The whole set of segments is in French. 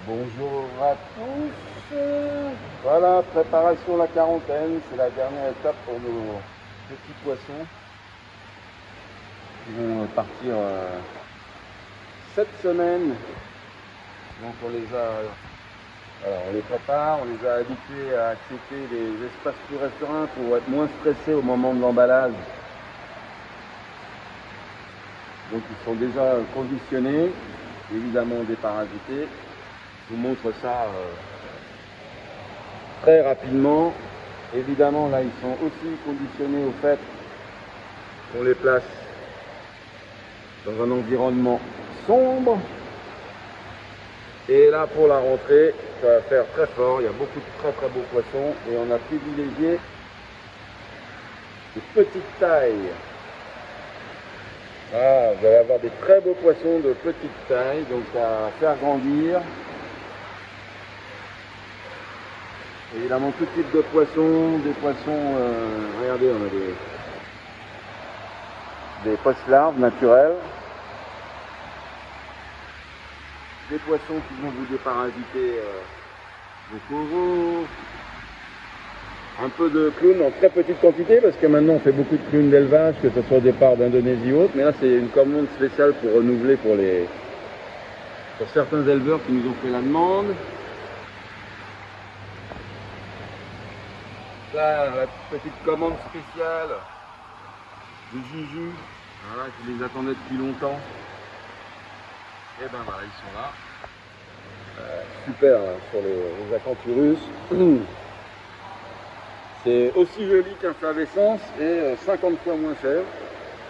Bonjour à tous. Voilà, préparation à la quarantaine, c'est la dernière étape pour nos petits poissons qui vont partir cette semaine. Donc on les prépare, on les a habitués à accepter les espaces plus restreints pour être moins stressés au moment de l'emballage. Donc ils sont déjà conditionnés, évidemment déparasités. Je vous montre ça très rapidement. Évidemment, là, ils sont aussi conditionnés au fait qu'on les place dans un environnement sombre. Et là, pour la rentrée, ça va faire très fort. Il y a beaucoup de très très beaux poissons et on a privilégié des petites tailles. Ah, vous allez avoir des très beaux poissons de petite taille, donc ça va faire grandir. Évidemment, tout type de poissons, des poissons, regardez, on a des post-larves naturelles, des poissons qui vont vous déparasiter vos coraux, un peu de clowns en très petite quantité, parce que maintenant on fait beaucoup de clowns d'élevage, que ce soit au départ d'Indonésie ou autre, mais là c'est une commande spéciale pour renouveler pour certains éleveurs qui nous ont fait la demande. Là, la petite commande spéciale de Juju, voilà, qui les attendait depuis longtemps. Et ben voilà, ils sont là. Super hein, sur les Acanthurus. C'est aussi joli qu'un flavescens et 50 fois moins cher,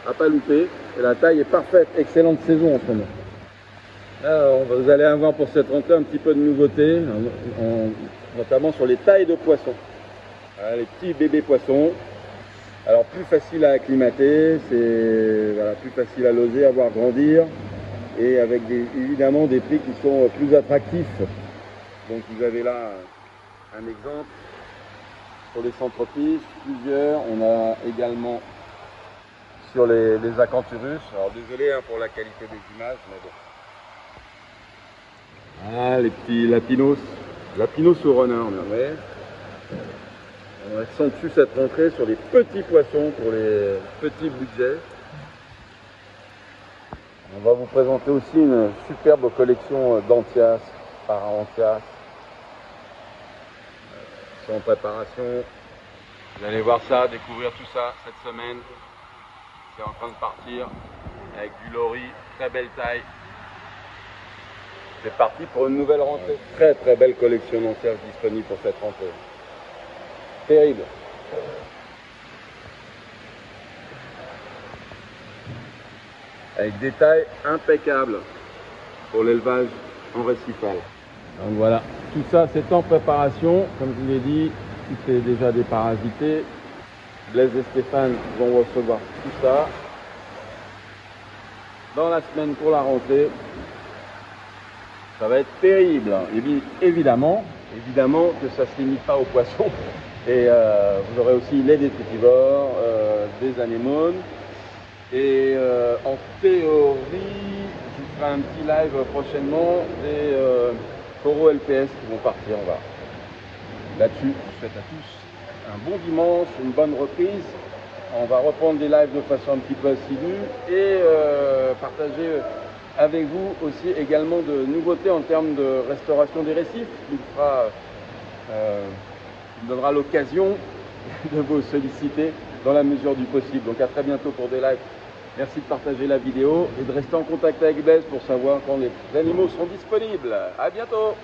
à pas louper. Et la taille est parfaite, excellente saison en ce moment. Alors, vous allez avoir pour cette rentrée un petit peu de nouveauté, notamment sur les tailles de poissons. Voilà, les petits bébés poissons, alors plus facile à acclimater, c'est voilà, plus facile à loger, à voir grandir, et avec évidemment des prix qui sont plus attractifs. Donc vous avez là un exemple sur les centropiges, plusieurs. On a également sur les Acanthurus. Alors désolé hein, pour la qualité des images, mais bon. Ah, les petits Lapinos au renard, mais on accentue cette rentrée sur les petits poissons pour les petits budgets. On va vous présenter aussi une superbe collection d'Anthias, Para-Anthias. Ils sont en préparation. Vous allez voir ça, découvrir tout ça cette semaine. C'est en train de partir avec du lori, très belle taille. C'est parti pour une nouvelle rentrée. Très très belle collection d'Anthias disponible pour cette rentrée. Terrible. Avec des tailles impeccables pour l'élevage en récifal. Donc voilà, tout ça c'est en préparation. Comme je vous l'ai dit, tout est déjà déparasité. Blaise et Stéphane vont recevoir tout ça dans la semaine pour la rentrée. Ça va être terrible. Et bien, évidemment que ça ne se limite pas aux poissons. Et vous aurez aussi les détritivores, des anémones. Et en théorie, je vous ferai un petit live prochainement des coraux LPS qui vont partir. Là-dessus, je vous souhaite à tous un bon dimanche, une bonne reprise. On va reprendre des lives de façon un petit peu assidue et partager avec vous aussi également de nouveautés en termes de restauration des récifs, qui me donnera l'occasion de vous solliciter dans la mesure du possible. Donc à très bientôt pour des lives. Merci de partager la vidéo et de rester en contact avec Blaise pour savoir quand les animaux sont disponibles. À bientôt!